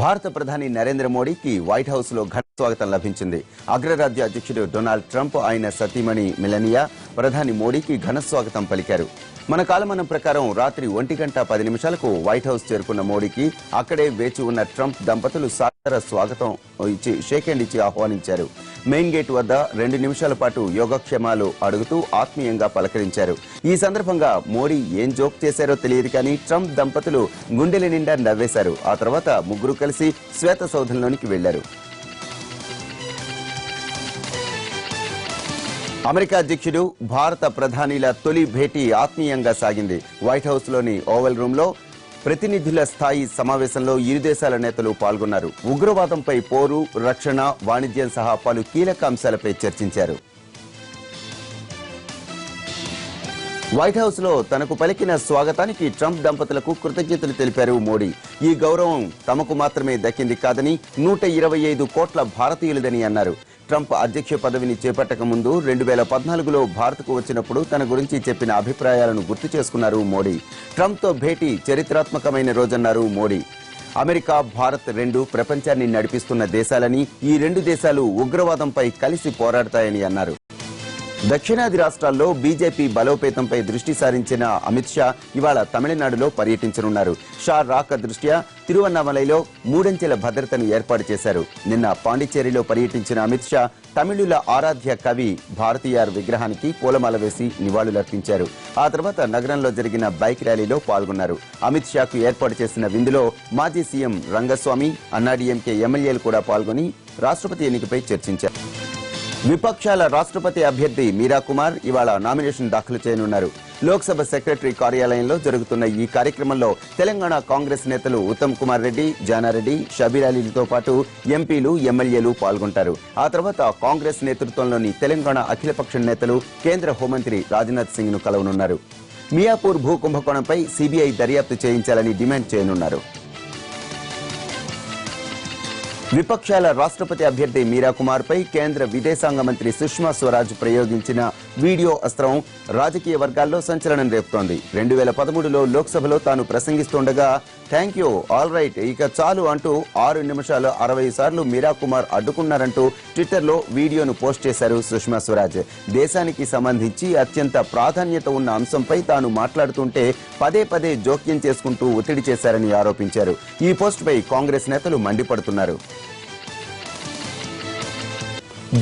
భారత ప్రధాని నరేంద్ర మోడీకి వైట్ హౌస్ లో ఘన స్వాగతం లభించింది. అగ్రరాజ్య అధ్యక్షుడు డొనాల్డ్ ట్రంప్ ఆయన సతీమణి మెలనియా ప్రధాని మోడీకి ఘన స్వాగతం పలికారు. మన కాలమానం ప్రకారం రాత్రి 1:10 వైట్ హౌస్ చేరుకున్న మోడీకి అక్కడే వేచి ఉన్న ట్రంప్ దంపతులు సాదర స్వాగతం ఇచ్చి షేక్ హ్యాండ్ ఇచ్చి ఆహ్వానించారు. మెయిన్ గేట్ వద్ద 2 నిమిషాల పాటు యోగక్షేమాలు అడుగుతూ ఆత్మీయంగా పలకరించారు. ఈ సందర్భంగా మోడీ ఏం జోక్ చేశారో తెలియదు కానీ ట్రంప్ దంపతులు గుండెల నిండా నవ్వేశారు. ఆ తర్వాత ముగ్గురు కలిసి శ్వేత సౌధంలోనికి వెళ్లారు. అమెరికా అధ్యక్షుడు భారత ప్రధానిల తొలి భేటీ ఆత్మీయంగా సాగింది. వైట్ హౌస్ లోని ఓవల్ రూమ్ లో ప్రతినిధుల స్థాయి సమావేశంలో ఇరు దేశాల నేతలు పాల్గొన్నారు. ఉగ్రవాదంపై పోరు, రక్షణ, వాణిజ్యం సహా పలు కీలక అంశాలపై చర్చించారు. వైట్ హౌస్ లో తనకు పలికిన స్వాగతానికి ట్రంప్ దంపతులకు కృతజ్ఞతలు తెలిపారు మోడీ. ఈ గౌరవం తమకు మాత్రమే దక్కింది కాదని 125 కోట్ల భారతీయులదని అన్నారు. ట్రంప్ అధ్యక్ష పదవిని చేపట్టక ముందు 2014లో భారత్కు వచ్చినప్పుడు తన గురించి చెప్పిన అభిప్రాయాలను గుర్తు చేసుకున్నారు మోడీ. ట్రంప్తో భేటీ చరిత్రాత్మకమైన రోజన్నారు మోడీ. అమెరికా, భారత్ రెండు ప్రపంచాన్ని నడిపిస్తున్న దేశాలని, ఈ 2 దేశాలు ఉగ్రవాదంపై కలిసి పోరాడతాయని అన్నారు. దక్షిణాది రాష్ట్రాల్లో బీజేపీ బలోపేతంపై దృష్టి సారించిన అమిత్ షా ఇవాళ తమిళనాడులో పర్యటించనున్నారు. షా రాక దృష్ట్యా తిరువన్నామలైలో 3 అంచెల భద్రతను ఏర్పాటు చేశారు. నిన్న పాండిచ్చేరిలో పర్యటించిన అమిత్ షా తమిళుల ఆరాధ్య కవి భారతీయార్ విగ్రహానికి పూలమాల వేసి నివాళులర్పించారు. ఆ తర్వాత నగరంలో జరిగిన బైక్ ర్యాలీలో పాల్గొన్నారు. అమిత్ షాకు ఏర్పాటు చేసిన విందులో మాజీ సీఎం రంగస్వామి, అన్నాడీఎంకే ఎమ్మెల్యేలు కూడా పాల్గొని రాష్ట్రపతి ఎన్నికపై చర్చించారు. విపక్షాల రాష్ట్రపతి అభ్యర్థి మీరా కుమార్ ఇవాళ నామినేషన్ దాఖలు చేయనున్నారు. లోక్సభ సెక్రటరీ కార్యాలయంలో జరుగుతున్న ఈ కార్యక్రమంలో తెలంగాణ కాంగ్రెస్ నేతలు ఉత్తమ్ కుమార్ రెడ్డి, జానారెడ్డి, షబీర్ అలీలతో పాటు ఎంపీలు, ఎమ్మెల్యేలు పాల్గొంటారు. ఆ తర్వాత కాంగ్రెస్ నేతృత్వంలోని తెలంగాణ అఖిలపక్ష నేతలు కేంద్ర హోంమంత్రి రాజ్నాథ్ సింగ్ ను కలవనున్నారు. మియాపూర్ భూ కుంభకోణంపై సిబిఐ దర్యాప్తు చేయించాలని డిమాండ్ చేయనున్నారు. విపక్షాల రాష్ట్రపతి అభ్యర్థి మీరా కుమార్ పై కేంద్ర విదేశాంగ మంత్రి సుష్మా స్వరాజ్ ప్రయోగించిన వీడియో అస్త్రం రాజకీయ వర్గాల్లో సంచలనం రేపుతోంది. 2013లో లోక్సభలో తాను ప్రసంగిస్తుండగా థ్యాంక్ యూ, ఆల్ రైట్, ఇక చాలు అంటూ 6 నిమిషాలు 60 సార్లు మీరా కుమార్ అడ్డుకున్నారంటూ ట్విట్టర్లో వీడియోను పోస్ట్ చేశారు సుష్మా స్వరాజ్. దేశానికి సంబంధించి అత్యంత ప్రాధాన్యత ఉన్న అంశంపై తాను మాట్లాడుతుంటే పదే పదే జోక్యం చేసుకుంటూ ఒత్తిడి చేశారని ఆరోపించారు. ఈ పోస్టుపై కాంగ్రెస్ నేతలు మండిపడుతున్నారు.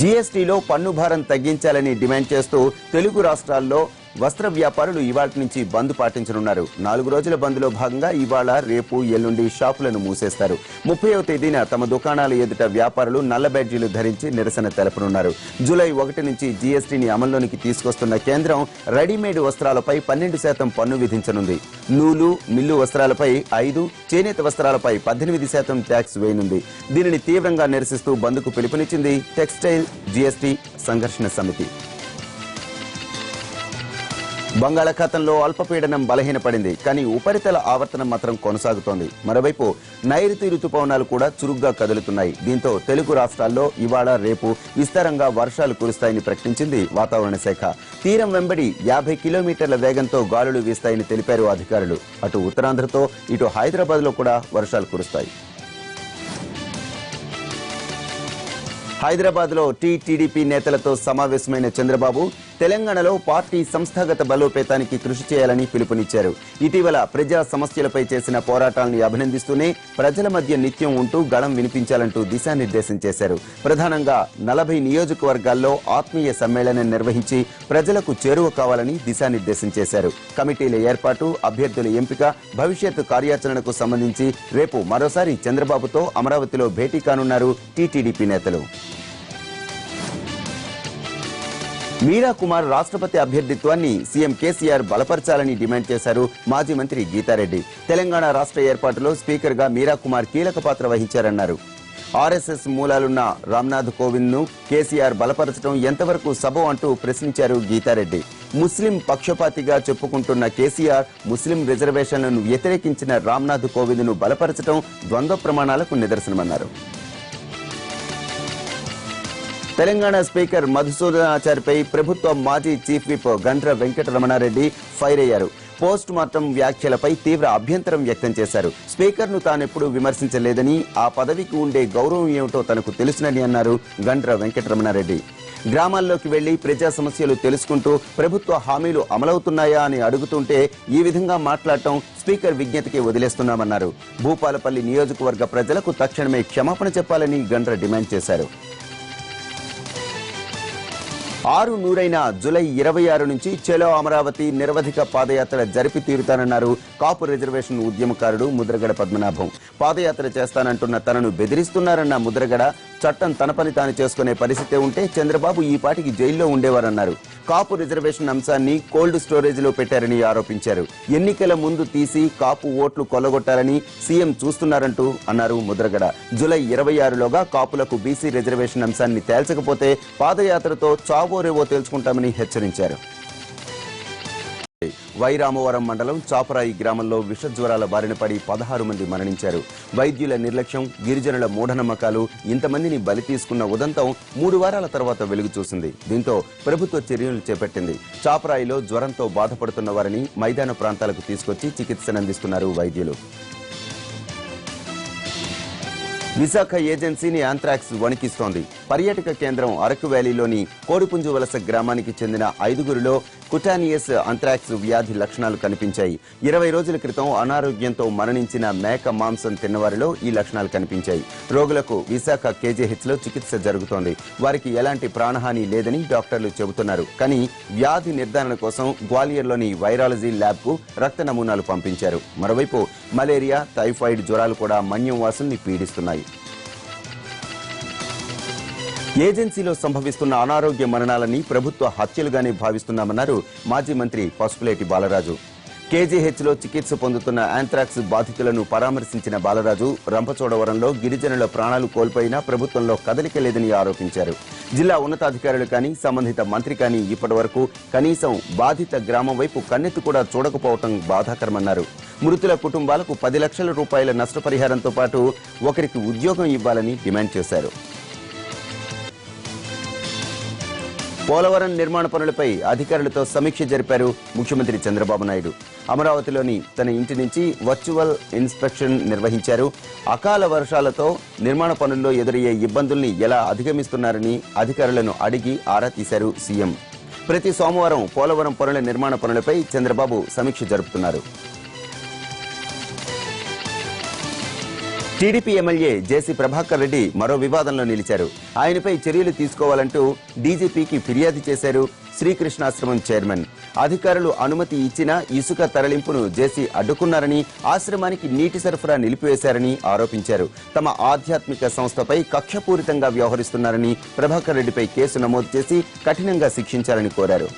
జీఎస్టీలో పన్ను భారం తగ్గించాలని డిమాండ్ చేస్తూ తెలుగు రాష్ట్రాల్లో వస్త్ర వ్యాపారులు ఇవాళ నుంచి బంద్ పాటించనున్నారు. 4 రోజుల బంద్లో భాగంగా ఇవాళ, రేపు, ఎల్లుండి షాపులను మూసేస్తారు. 30వ తేదీన తమ దుకాణాల ఎదుట వ్యాపారులు నల్ల బ్యాడ్జీలు ధరించి నిరసన తెలపనున్నారు. జూలై 1 నుంచి జీఎస్టీని అమల్లోనికి తీసుకొస్తున్న కేంద్రం రెడీమేడ్ వస్త్రాలపై 12% పన్ను విధించనుంది. నూలు, మిల్లు వస్త్రాలపై 5%, చేనేత వస్త్రాలపై 18% ట్యాక్స్ వేయనుంది. దీనిని తీవ్రంగా నిరసిస్తూ బంద్కు పిలుపునిచ్చింది టెక్స్టైల్ జీఎస్టీ సంఘర్షణ సమితి. బంగాళాఖాతంలో అల్పపీడనం బలహీనపడింది, కానీ ఉపరితల ఆవర్తనం మాత్రం కొనసాగుతోంది. మరోవైపు నైరుతి రుతుపవనాలు కూడా చురుగ్గా కదులుతున్నాయి. దీంతో తెలుగు రాష్ట్రాల్లో ఇవాళ, రేపు విస్తారంగా వర్షాలు కురుస్తాయని ప్రకటించింది వాతావరణ శాఖ. తీరం వెంబడి 50 కిలోమీటర్ల వేగంతో గాలులు వీస్తాయని తెలిపారు అధికారులు. అటు ఉత్తరాంధ్రతో ఇటు హైదరాబాద్లో కూడా వర్షాలు కురుస్తాయి. హైదరాబాద్లో టీడీపీ నేతలతో సమావేశమైన చంద్రబాబు తెలంగాణలో పార్టీ సంస్థాగత బలోపేతానికి కృషి చేయాలని పిలుపునిచ్చారు. ఇటీవల ప్రజా సమస్యలపై చేసిన పోరాటాలను అభినందిస్తూనే ప్రజల మధ్య నిత్యం ఉంటూ గళం వినిపించాలంటూ దిశానిర్దేశం చేశారు. ప్రధానంగా 40 నియోజకవర్గాల్లో ఆత్మీయ సమ్మేళనం నిర్వహించి ప్రజలకు చేరువ కావాలని దిశానిర్దేశం చేశారు. కమిటీల ఏర్పాటు, అభ్యర్థుల ఎంపిక, భవిష్యత్తు కార్యాచరణకు సంబంధించి రేపు మరోసారి చంద్రబాబుతో అమరావతిలో భేటీ కానున్నారు టీడీపీ నేతలు. మీరా కుమార్ రాష్ట్రపతి అభ్యర్థిత్వాన్ని సీఎం కేసీఆర్ బలపరచాలని డిమాండ్ చేశారు మాజీ మంత్రి గీతారెడ్డి. తెలంగాణ రాష్ట్ర ఏర్పాటులో స్పీకర్ గా మీరా కుమార్ కీలక పాత్ర వహించారన్నారు. ఆర్ఎస్ఎస్ మూలాలున్న రామ్నాథ్ కోవింద్ ను కేసీఆర్ బలపరచడం ఎంతవరకు సబబు అంటూ ప్రశ్నించారు గీతారెడ్డి. ముస్లిం పక్షపాతిగా చెప్పుకుంటున్న కేసీఆర్ ముస్లిం రిజర్వేషన్లను వ్యతిరేకించిన రామ్నాథ్ కోవింద్ ను బలపరచడం ద్వంద్వ ప్రమాణాలకు నిదర్శనమన్నారు. తెలంగాణ స్పీకర్ మధుసూదనాచారిపై ప్రభుత్వ మాజీ chief whip Gandra Venkataramana Reddy fire అయ్యారు. పోస్ట్ మార్టం వ్యాఖ్యలపై తీవ్ర అభ్యంతరం వ్యక్తం చేశారు. స్పీకర్ను తానెప్పుడూ విమర్శించలేదని, ఆ పదవికి ఉండే గౌరవం ఏమిటో తనకు తెలుసునని అన్నారు గండ్ర వెంకటరమణారెడ్డి. గ్రామాల్లోకి వెళ్లి ప్రజా సమస్యలు తెలుసుకుంటూ ప్రభుత్వ హామీలు అమలవుతున్నాయా అని అడుగుతుంటే ఈ విధంగా మాట్లాడటం స్పీకర్ విజ్ఞతకి వదిలేస్తున్నామన్నారు. భూపాలపల్లి నియోజకవర్గ ప్రజలకు తక్షణమే క్షమాపణ చెప్పాలని గండ్ర డిమాండ్ చేశారు. 6 జూలై 26 నుంచి చలో అమరావతి నిరవధిక పాదయాత్ర జరిపి తీరుతానన్నారు కాపు రిజర్వేషన్ ఉద్యమకారుడు ముద్రగడ పద్మనాభం. పాదయాత్ర చేస్తానంటున్న తనను బెదిరిస్తున్నారన్న ముద్రగడ, చట్టం తన పని తాను చేసుకునే పరిస్థితి ఉంటే చంద్రబాబు ఈ పాటికి జైల్లో ఉండేవారన్నారు. కాపు రిజర్వేషన్ అంశాన్ని కోల్డ్ స్టోరేజ్ లో పెట్టారని ఆరోపించారు. ఎన్నికల ముందు తీసి కాపు ఓట్లు కొల్లగొట్టాలని సీఎం చూస్తున్నారంటూ అన్నారు ముద్రగడ. జూలై 26లోగా కాపులకు బీసీ రిజర్వేషన్ అంశాన్ని తేల్చకపోతే పాదయాత్రతో చావోరేవో తేల్చుకుంటామని హెచ్చరించారు. వైరామవరం మండలం చాపరాయి గ్రామంలో విష జ్వరాల బారిన పడి 16 మంది మరణించారు. వైద్యుల నిర్లక్ష్యం, గిరిజనుల మూఢనమ్మకాలు ఇంతమందిని బలి తీసుకున్న ఉదంతం 3 వారాల తర్వాత వెలుగు చూసింది. దీంతో ప్రభుత్వ చర్యలు చేపట్టింది. చాపరాయిలో జ్వరంతో బాధపడుతున్న వారిని మైదాన ప్రాంతాలకు తీసుకొచ్చి చికిత్సనందిస్తున్నారు వైద్యులు. విశాఖ ఏజెన్సీని యాంథ్రాక్స్ వణికిస్తోంది. పర్యాటక కేంద్రం అరకు వ్యాలీలోని కోడిపుంజు వలస గ్రామానికి చెందిన 5గురిలో కుటానియస్ అంథ్రాక్స్ వ్యాధి లక్షణాలు కనిపించాయి. 20 రోజుల క్రితం అనారోగ్యంతో మరణించిన మేక మాంసం తిన్నవారిలో ఈ లక్షణాలు కనిపించాయి. రోగులకు విశాఖ కేజీహెచ్లో చికిత్స జరుగుతోంది. వారికి ఎలాంటి ప్రాణహాని లేదని డాక్టర్లు చెబుతున్నారు. కానీ వ్యాధి నిర్ధారణ కోసం గ్వాలియర్లోని వైరాలజీ ల్యాబ్కు రక్త నమూనాలు పంపించారు. మరోవైపు మలేరియా, టైఫాయిడ్ జ్వరాలు కూడా మన్యం వాసుల్ని పీడిస్తున్నాయి. ఏజెన్సీలో సంభవిస్తున్న అనారోగ్య మరణాలని ప్రభుత్వ హత్యలుగానే భావిస్తున్నామన్నారు మాజీ మంత్రి పసుపులేటి బాలరాజు. కేజీహెచ్లో చికిత్స పొందుతున్న యాంథ్రాక్స్ బాధితులను పరామర్శించిన బాలరాజు రంపచోడవరంలో గిరిజనుల ప్రాణాలు కోల్పోయినా ప్రభుత్వంలో కదలిక లేదని ఆరోపించారు. జిల్లా ఉన్నతాధికారులు కానీ సంబంధిత మంత్రి కానీ ఇప్పటివరకు కనీసం బాధిత గ్రామం వైపు కన్నెత్తి కూడా చూడకపోవటం బాధాకరమన్నారు. మృతుల కుటుంబాలకు 10 లక్షల రూపాయల నష్టపరిహారంతో పాటు ఒకరికి ఉద్యోగం ఇవ్వాలని డిమాండ్ చేశారు. పోలవరం నిర్మాణ పనులపై అధికారులతో సమీక్ష జరిపారు ముఖ్యమంత్రి చంద్రబాబు నాయుడు. అమరావతిలోని తన ఇంటి నుంచి వర్చువల్ ఇన్స్పెక్షన్ నిర్వహించారు. అకాల వర్షాలతో నిర్మాణ పనుల్లో ఎదురయ్యే ఇబ్బందుల్ని ఎలా అధిగమిస్తున్నారని అధికారులను అడిగి ఆరా తీశారు సీఎం. ప్రతి సోమవారం పోలవరం పనుల నిర్మాణ పనులపై చంద్రబాబు సమీక్ష జరుపుతున్నారు. టీడీపీ ఎమ్మెల్యే జేసీ ప్రభాకర్ రెడ్డి మరో వివాదంలో నిలిచారు. ఆయనపై చర్యలు తీసుకోవాలంటూ డీజీపీకి ఫిర్యాదు చేశారు శ్రీకృష్ణాశ్రమం చైర్మన్. అధికారులు అనుమతి ఇచ్చినా ఇసుక తరలింపును జేసీ అడ్డుకున్నారని, ఆశ్రమానికి నీటి సరఫరా నిలిపివేశారని ఆరోపించారు. తమ ఆధ్యాత్మిక సంస్థపై కక్షపూరితంగా వ్యవహరిస్తున్నారని ప్రభాకర్ రెడ్డిపై కేసు నమోదు చేసి కఠినంగా శిక్షించాలని కోరారు.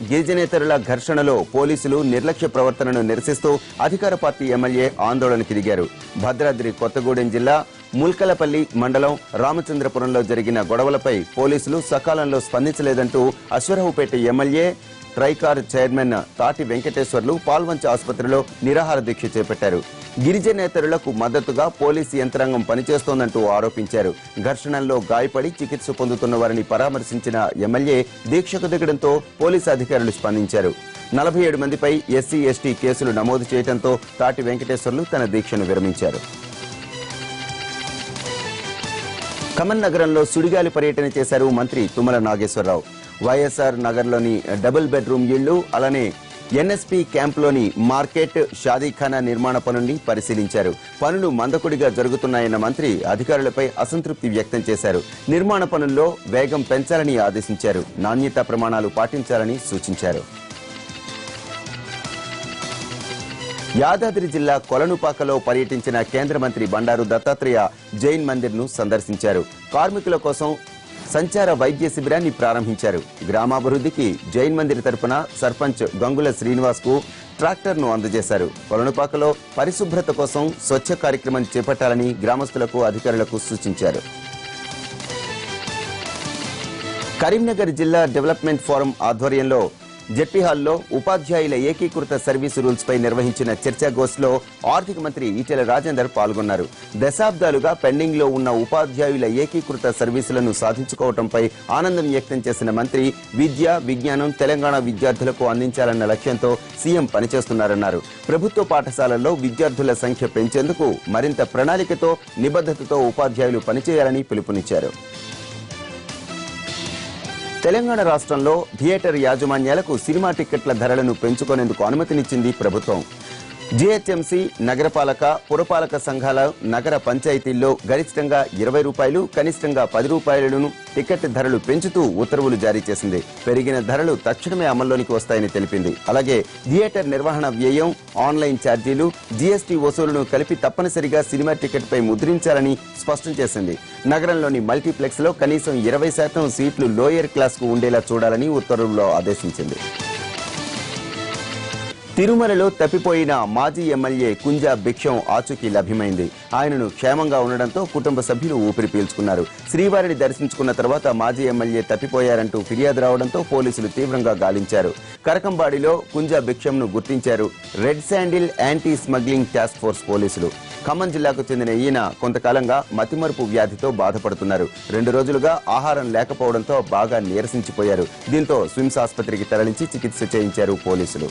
గిరిజనేతరుల ఘర్షణలో పోలీసులు నిర్లక్ష్య ప్రవర్తనను నిరసిస్తూ అధికార పార్టీ ఎమ్మెల్యే ఆందోళనకు దిగారు. భద్రాద్రి కొత్తగూడెం జిల్లా ముల్కలపల్లి మండలం రామచంద్రపురంలో జరిగిన గొడవలపై పోలీసులు సకాలంలో స్పందించలేదంటూ అశ్వరావుపేట ఎమ్మెల్యే ట్రైకార్ చైర్మన్ తాటి వెంకటేశ్వర్లు పాల్వంచ ఆసుపత్రిలో నిరాహార దీక్ష చేపట్టారు. గిరిజనేతరులకు మద్దతుగా పోలీసు యంత్రాంగం పనిచేస్తోందంటూ ఆరోపించారు. ఘర్షణల్లో గాయపడి చికిత్స పొందుతున్న వారిని పరామర్శించిన ఎమ్మెల్యే దీక్షకు దిగడంతో పోలీసు అధికారులు స్పందించారు. 47 మందిపై ఎస్సీ ఎస్టీ కేసులు నమోదు చేయడంతో తాటి వెంకటేశ్వర్లు తన దీక్షను విరమించారు. ఖమ్మం నగరంలో సుడిగాలి పర్యటన చేశారు మంత్రి తుమ్మల నాగేశ్వరరావు. వైఎస్ఆర్ నగర్లోని డబుల్ బెడ్రూమ్ ఇళ్లు, అలానే ఎన్ఎస్పీ క్యాంప్లోని మార్కెట్, షాదీఖానా నిర్మాణ పనుల్ని పరిశీలించారు. పనులు మందకొడిగా జరుగుతున్నాయన్న మంత్రి అధికారులపై అసంతృప్తి వ్యక్తం చేశారు. నిర్మాణ పనుల్లో వేగం పెంచాలని ఆదేశించారు. నాణ్యతా ప్రమాణాలు పాటించాలని సూచించారు. యాదాద్రి జిల్లా కొలనుపాకలో పర్యటించిన కేంద్ర మంత్రి బండారు దత్తాత్రేయ జైన్ మందిర్ను సందర్శించారు. కార్మికుల కోసం సంచార వైద్య శిబిరాన్ని ప్రారంభించారు. గ్రామాభివృద్ధికి జైన్ మందిర్ తరపున సర్పంచ్ గంగుల శ్రీనివాస్ కు ట్రాక్టర్ను అందజేశారు. కొలనుపాకలో పరిశుభ్రత కోసం స్వచ్ఛ కార్యక్రమం చేపట్టాలని గ్రామస్తులకు, అధికారులకు సూచించారు. కరీంనగర్ జిల్లా డెవలప్మెంట్ ఫోరం ఆధ్వర్యంలో జెడ్పీ హాల్లో ఉపాధ్యాయుల ఏకీకృత సర్వీసు రూల్స్ పై నిర్వహించిన చర్చాగోష్ఠిలో ఆర్థిక మంత్రి ఈటెల రాజేందర్ పాల్గొన్నారు. దశాబ్దాలుగా పెండింగ్ లో ఉన్న ఉపాధ్యాయుల ఏకీకృత సర్వీసులను సాధించుకోవడంపై ఆనందం వ్యక్తం చేసిన మంత్రి విద్య, విజ్ఞానం తెలంగాణ విద్యార్థులకు అందించాలన్న లక్ష్యంతో సీఎం పనిచేస్తున్నారన్నారు. ప్రభుత్వ పాఠశాలల్లో విద్యార్థుల సంఖ్య పెంచేందుకు మరింత ప్రణాళికతో, నిబద్ధతతో ఉపాధ్యాయులు పనిచేయాలని పిలుపునిచ్చారు. తెలంగాణ రాష్ట్రంలో థియేటర్ యాజమాన్యాలకు సినిమా టిక్కెట్ల ధరలను పెంచుకునేందుకు అనుమతినిచ్చింది ప్రభుత్వం. జీహెచ్ఎంసీ, నగరపాలక, పురపాలక సంఘాల నగర పంచాయతీల్లో గరిష్టంగా 20 రూపాయలు, కనిష్టంగా 10 రూపాయలను టికెట్ ధరలు పెంచుతూ ఉత్తర్వులు జారీ చేసింది. పెరిగిన ధరలు తక్షణమే అమల్లోనికి వస్తాయని తెలిపింది. అలాగే థియేటర్ నిర్వహణ వ్యయం, ఆన్లైన్ ఛార్జీలు, జీఎస్టీ వసూలును కలిపి తప్పనిసరిగా సినిమా టికెట్ పై ముద్రించాలని స్పష్టం చేసింది. నగరంలోని మల్టీప్లెక్స్ లో కనీసం 20% సీట్లు లోయర్ క్లాస్ కు ఉండేలా చూడాలని ఉత్తర్వుల్లో ఆదేశించింది. తిరుమలలో తప్పిపోయిన మాజీ ఎమ్మెల్యే కుంజా భిక్షం ఆచూకీ లభ్యమైంది. ఆయనను క్షేమంగా ఉండడంతో కుటుంబ సభ్యులు ఊపిరి పీల్చుకున్నారు. శ్రీవారిని దర్శించుకున్న తర్వాత మాజీ ఎమ్మెల్యే తప్పిపోయారంటూ ఫిర్యాదు రావడంతో పోలీసులు తీవ్రంగా గాలించారు. కరకంబాడిలో కుంజా భిక్షంను గుర్తించారు red sandal anti smuggling task force పోలీసులు. ఖమ్మం జిల్లాకు చెందిన ఈయన కొంతకాలంగా మతిమరుపు వ్యాధితో బాధపడుతున్నారు. 2 రోజులుగా ఆహారం లేకపోవడంతో బాగా నీరసించిపోయారు. దీంతో స్విమ్స్ ఆసుపత్రికి తరలించి చికిత్స చేయించారు పోలీసులు.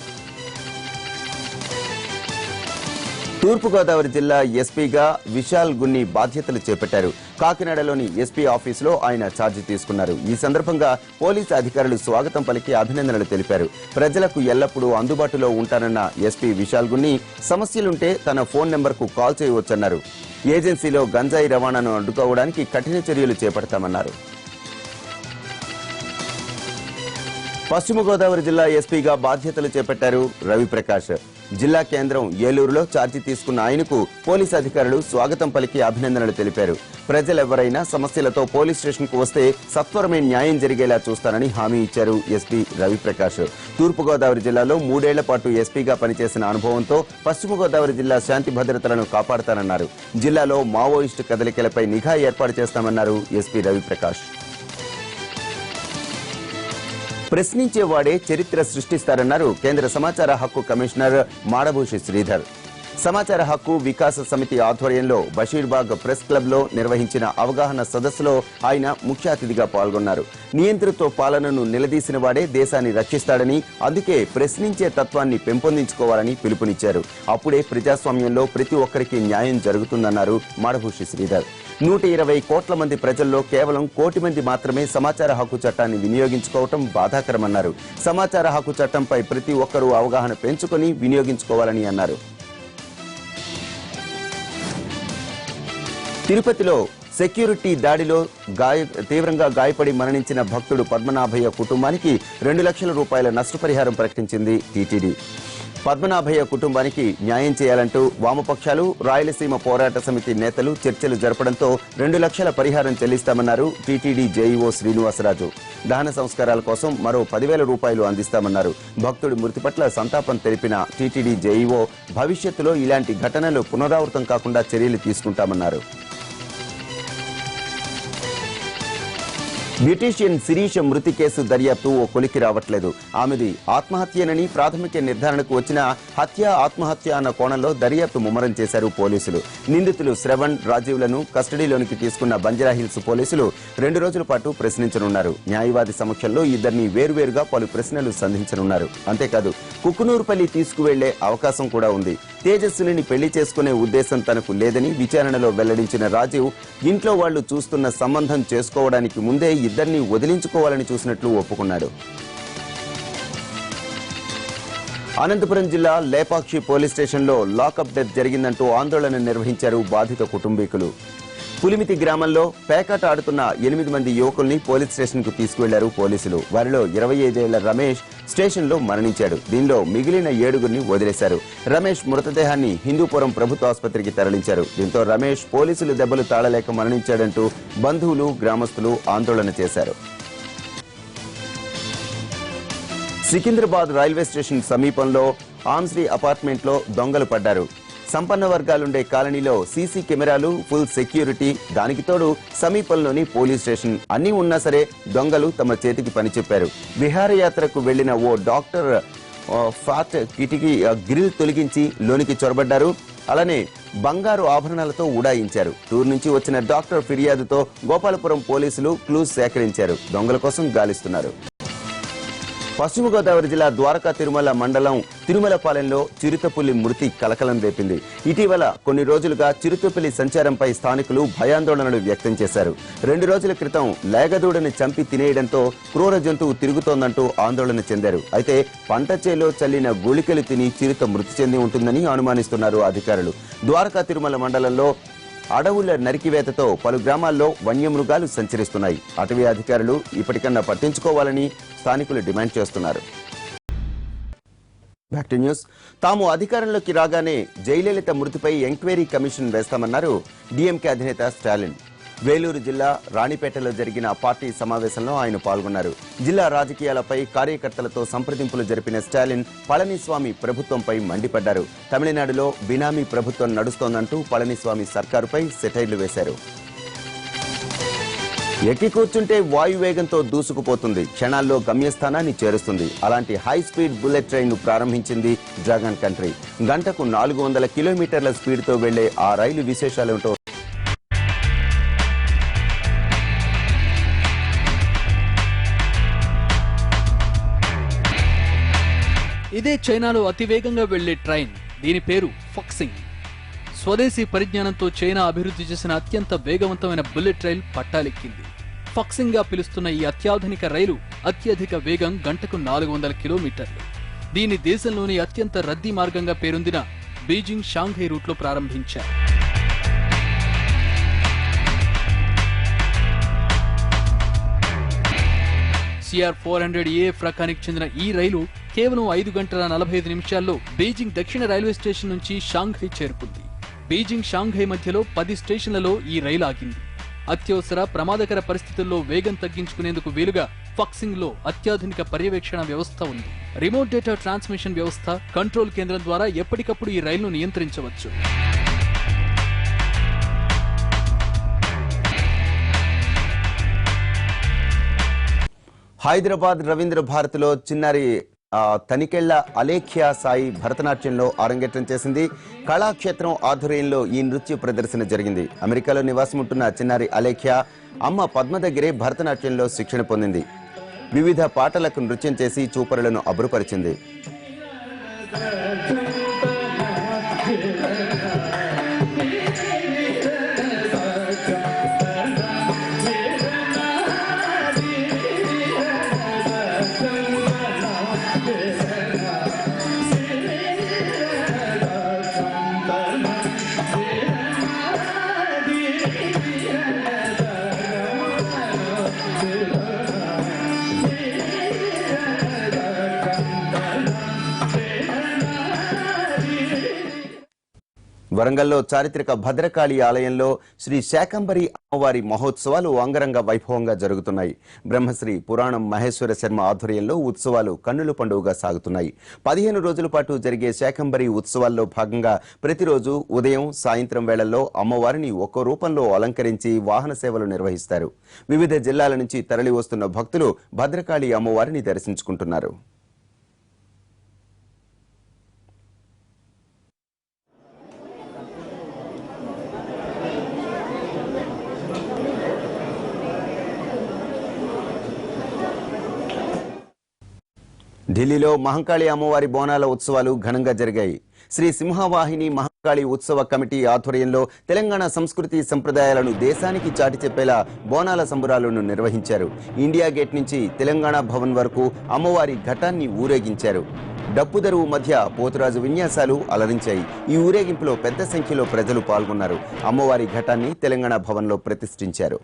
తూర్పుగోదావరి జిల్లా ఎస్పీగా విశాల్ గున్ని బాధ్యతలు చేపట్టారు. కాకినాడలోని ఎస్పీ ఆఫీసులో ఆయన ఛార్జీ తీసుకున్నారు. ఈ సందర్భంగా పోలీసు అధికారులు స్వాగతం పలికి అభినందనలు తెలిపారు. ప్రజలకు ఎల్లప్పుడూ అందుబాటులో ఉంటానన్న ఎస్పీ విశాల్ గున్ని సమస్యలుంటే తన ఫోన్ నెంబర్కు కాల్ చేయవచ్చన్నారు. ఏజెన్సీలో గంజాయి రవాణాను అడ్డుకోవడానికి కఠిన చర్యలు చేపడతామన్నారు. పశ్చిమ గోదావరి జిల్లా ఎస్పీగా బాధ్యతలు చేపట్టారు రవిప్రకాష్. జిల్లా కేంద్రం ఏలూరులో ఛార్జీ తీసుకున్న ఆయనకు పోలీసు అధికారులు స్వాగతం పలికి అభినందనలు తెలిపారు. ప్రజలెవరైనా సమస్యలతో పోలీస్ స్టేషన్ కు వస్తే సత్వరమే న్యాయం జరిగేలా చూస్తానని హామీ ఇచ్చారు ఎస్పీ రవిప్రకాష్. తూర్పుగోదావరి జిల్లాలో 3 ఏళ్ల పాటు ఎస్పీగా పనిచేసిన అనుభవంతో పశ్చిమ గోదావరి జిల్లా శాంతి భద్రతలను కాపాడతానన్నారు. జిల్లాలో మావోయిస్టు కదలికలపై నిఘా ఏర్పాటు చేస్తామన్నారు ఎస్పీ రవిప్రకాష్. ప్రశ్నించేవాడే చరిత్ర సృష్టిస్తారన్నారు కేంద్ర సమాచార హక్కు కమిషనర్ మాడభూషి శ్రీధర్. సమాచార హక్కు వికాస సమితి ఆధ్వర్యంలో బషీర్బాగ్ ప్రెస్ క్లబ్ లో నిర్వహించిన అవగాహన సదస్సులో ఆయన ముఖ్య అతిథిగా పాల్గొన్నారు. నియంతృత్వ పాలనను నిలదీసిన వాడే దేశాన్ని రక్షిస్తాడని, అందుకే ప్రశ్నించే తత్వాన్ని పెంపొందించుకోవాలని పిలుపునిచ్చారు. అప్పుడే ప్రజాస్వామ్యంలో ప్రతి ఒక్కరికి న్యాయం జరుగుతుందన్నారు మాడభూషి శ్రీధర్. 120 కోట్ల మంది ప్రజల్లో కేవలం 1 కోటి మంది మాత్రమే సమాచార హక్కు చట్టాన్ని వినియోగించుకోవటం బాధాకరమన్నారు. సమాచార హక్కు చట్టంపై ప్రతి ఒక్కరూ అవగాహన పెంచుకొని వినియోగించుకోవాలని అన్నారు. తిరుపతిలో సెక్యూరిటీ దాడిలో తీవ్రంగా గాయపడి మరణించిన భక్తుడు పద్మనాభయ్య కుటుంబానికి 2 లక్షల రూపాయల నష్టపరిహారం ప్రకటించింది టీటీడీ. పద్మనాభయ్య కుటుంబానికి న్యాయం చేయాలంటూ వామపక్షాలు, రాయలసీమ పోరాట సమితి నేతలు చర్చలు జరపడంతో 2 లక్షల పరిహారం చెల్లిస్తామన్నారు టీటీడీ జేఈఓ శ్రీనివాసరాజు. దహన సంస్కారాల కోసం మరో 10,000 రూపాయలు అందిస్తామన్నారు. భక్తుడి మృతి పట్ల సంతాపం తెలిపిన టీటీడీ జేఈఓ భవిష్యత్తులో ఇలాంటి ఘటనలు పునరావృతం కాకుండా చర్యలు తీసుకుంటామన్నారు. బ్యూటీషియన్ శిరీష మృతి కేసు దర్యాప్తు ఓ కొలికి రావట్లేదు. ఆమెది ఆత్మహత్యనని ప్రాథమిక నిర్ధారణకు వచ్చిన హత్య, ఆత్మహత్య అన్న కోణంలో దర్యాప్తు ముమ్మరం చేశారు పోలీసులు. నిందితులు శ్రవణ్, రాజీవ్లను కస్టడీలోనికి తీసుకున్న బంజారాహిల్స్ పోలీసులు 2 రోజుల పాటు ప్రశ్నించనున్నారు. న్యాయవాది సమక్షంలో ఇద్దరిని వేర్వేరుగా పలు ప్రశ్నలు సంధించనున్నారు. అంతేకాదు కుకునూరుపల్లి తీసుకువెళ్లే అవకాశం కూడా ఉంది. తేజస్విని పెళ్లి చేసుకునే ఉద్దేశం తనకు లేదని విచారణలో వెల్లడించిన రాజీవ్, ఇంట్లో వాళ్లు చూస్తున్న సంబంధం చేసుకోవడానికి ముందే ఇద్దరిని వదిలించుకోవాలని చూసినట్లు ఒప్పుకున్నాడు. అనంతపురం జిల్లా లేపాక్షి పోలీస్ స్టేషన్లో లాకప్ డెత్ జరిగిందంటూ ఆందోళన నిర్వహించారు బాధిత కుటుంబీకులు. పులిమితి గ్రామంలో పేకాట ఆడుతున్న 8 మంది యువకుల్ని పోలీస్ స్టేషన్ కు తీసుకువెళ్లారు పోలీసులు. వారిలో 25 ఏళ్ల రమేష్ స్టేషన్ లో మరణించాడు. దీనిలో మిగిలిన 7గురిని వదిలేశారు. రమేష్ మృతదేహాన్ని హిందూపురం ప్రభుత్వ ఆసుపత్రికి తరలించారు. దీంతో రమేష్ పోలీసులు దెబ్బలు తాళలేక మరణించాడంటూ బంధువులు, గ్రామస్తులు ఆందోళన చేశారు. సికింద్రాబాద్ రైల్వే స్టేషన్ సమీపంలో ఆమ్స్రీ అపార్ట్మెంట్ లో దొంగలు పడ్డారు. సంపన్న వర్గాలుండే కాలనీలో సీసీ కెమెరాలు, ఫుల్ సెక్యూరిటీ, దానికి తోడు సమీపంలోని పోలీస్ స్టేషన్ అన్నీ ఉన్నా సరే దొంగలు తమ చేతికి పని చెప్పారు. విహారయాత్రకు వెళ్లిన ఓ డాక్టర్ ఫ్లాట్ కిటికీ గ్రిల్ తొలగించి లోనికి చొరబడ్డారు. అలానే బంగారు ఆభరణాలతో ఉడాయించారు. టూర్ నుంచి వచ్చిన డాక్టర్ ఫిర్యాదుతో గోపాలపురం పోలీసులు క్లూస్ సేకరించారు. దొంగల కోసం గాలిస్తున్నారు. పశ్చిమ గోదావరి జిల్లా ద్వారకా తిరుమల మండలం తిరుమలపాలెంలో చిరుతపులి మృతి కలకలం రేపింది. ఇటీవల కొన్ని రోజులుగా చిరుతపులి సంచారంపై స్థానికులు భయాందోళనలు వ్యక్తం చేశారు. 2 రోజుల క్రితం లేగదూడని చంపి తినేయడంతో క్రూర జంతువు తిరుగుతోందంటూ ఆందోళన చెందారు. అయితే పంట చేలో చల్లిన గుళికలు తిని చిరుత మృతి చెంది ఉంటుందని అనుమానిస్తున్నారు అధికారులు. ద్వారకా తిరుమల మండలంలో అడవుల నరికివేతతో పలు గ్రామాల్లో వన్యమృగాలు సంచరిస్తున్నాయి. అటవీ అధికారులు ఇప్పటికన్నా పట్టించుకోవాలని స్థానికులు డిమాండ్ చేస్తున్నారు. Back to news. తాము అధికారంలోకి రాగానే జయలలిత మృతిపై ఎంక్వైరీ కమిషన్ వేస్తామన్నారు డీఎంకే అధినేత స్టాలిన్. వేలూరు జిల్లా రాణిపేటలో జరిగిన పార్టీ సమావేశంలో ఆయన పాల్గొన్నారు. జిల్లా రాజకీయాలపై కార్యకర్తలతో సంప్రదింపులు జరిపిన స్టాలిన్ పళనిస్వామి ప్రభుత్వంపై మండిపడ్డారు. తమిళనాడులో బినామీ ప్రభుత్వం నడుస్తోందంటూ పళనిస్వామి సర్కారుపై సెటైర్లు వేశారు. ఎక్కి కూర్చుంటే వాయువేగంతో దూసుకుపోతుంది, క్షణాల్లో గమ్యస్థానాన్ని చేరుస్తుంది. అలాంటి హై స్పీడ్ బుల్లెట్ ట్రైన్ ను ప్రారంభించింది డ్రాగన్ కంట్రీ. గంటకు 400 కిలోమీటర్ల స్పీడ్తో వెళ్లే ఆ రైలు విశేషాలేంటో ఇదే చైనాలో అతివేగంగా వెళ్లే ట్రైన్. దీని పేరు ఫాక్సింగ్. స్వదేశీ పరిజ్ఞానంతో చైనా అభివృద్ధి చేసిన అత్యంత వేగవంతమైన బుల్లెట్ రైలు పట్టాలెక్కింది. ఫాక్సింగ్ గా పిలుస్తున్న ఈ అత్యాధునిక రైలు అత్యధిక వేగం గంటకు 400 కిలోమీటర్లు. దీన్ని దేశంలోని అత్యంత రద్దీ మార్గంగా పేరొందిన బీజింగ్ షాంఘై రూట్లో ప్రారంభించారు. CR400AF రకానికి చెందిన ఈ రైలు కేవలం 5 గంటల 45 నిమిషాల్లో బీజింగ్ దక్షిణ రైల్వే స్టేషన్ నుంచి షాంఘై చేరుకుంది. బీజింగ్ షాంఘై మధ్యలో 10 స్టేషన్లలో ఈ రైలు ఆగింది. అత్యవసర ప్రమాదకర పరిస్థితుల్లో వేగం తగ్గించుకునేందుకు వీలుగా ఫాక్సింగ్ లో అత్యాధునిక పర్యవేక్షణ వ్యవస్థ ఉంది. రిమోట్ డేటా ట్రాన్స్మిషన్ వ్యవస్థ, కంట్రోల్ కేంద్రం ద్వారా ఎప్పటికప్పుడు ఈ రైలును నియంత్రించవచ్చు. హైదరాబాద్ రవీంద్ర భారతిలో చిన్నారి తనికెళ్ల అలేఖ్యా సాయి భరతనాట్యంలో అరంగేట్రం చేసింది. కళాక్షేత్రం ఆధ్వర్యంలో ఈ నృత్య ప్రదర్శన జరిగింది. అమెరికాలో నివాసం ఉంటున్న చిన్నారి అలేఖ్యా అమ్మ పద్మ దగ్గరే భరతనాట్యంలో శిక్షణ పొందింది. వివిధ పాటలకు నృత్యం చేసి చూపరులను అబ్బురపరిచింది. వరంగల్లో చారిత్రక భద్రకాళి ఆలయంలో శ్రీ శాకంబరి అమ్మవారి మహోత్సవాలు అంగరంగ వైభవంగా జరుగుతున్నాయి. బ్రహ్మశ్రీ పురాణం మహేశ్వర శర్మ ఆధ్వర్యంలో ఉత్సవాలు కన్నుల పండుగగా సాగుతున్నాయి. 15 రోజుల పాటు జరిగే శాకంబరి ఉత్సవాల్లో భాగంగా ప్రతిరోజు ఉదయం, సాయంత్రం వేళల్లో అమ్మవారిని ఒక్కో రూపంలో అలంకరించి వాహన సేవలు నిర్వహిస్తారు. వివిధ జిల్లాల నుంచి తరలి వస్తున్న భక్తులు భద్రకాళి అమ్మవారిని దర్శించుకుంటున్నారు. ఢిల్లీలో మహంకాళి అమ్మవారి బోనాల ఉత్సవాలు ఘనంగా జరిగాయి. శ్రీ సింహవాహిని మహంకాళి ఉత్సవ కమిటీ ఆధ్వర్యంలో తెలంగాణ సంస్కృతి సంప్రదాయాలను దేశానికి చాటి చెప్పేలా బోనాల సంబురాలను నిర్వహించారు. ఇండియా గేట్ నుంచి తెలంగాణ భవన్ వరకు అమ్మవారి ఘటాన్ని ఊరేగించారు. డప్పుదరువు మధ్య పోతురాజు విన్యాసాలు అలరించాయి. ఈ ఊరేగింపులో పెద్ద సంఖ్యలో ప్రజలు పాల్గొన్నారు. అమ్మవారి ఘటాన్ని తెలంగాణ భవన్లో ప్రతిష్ఠించారు.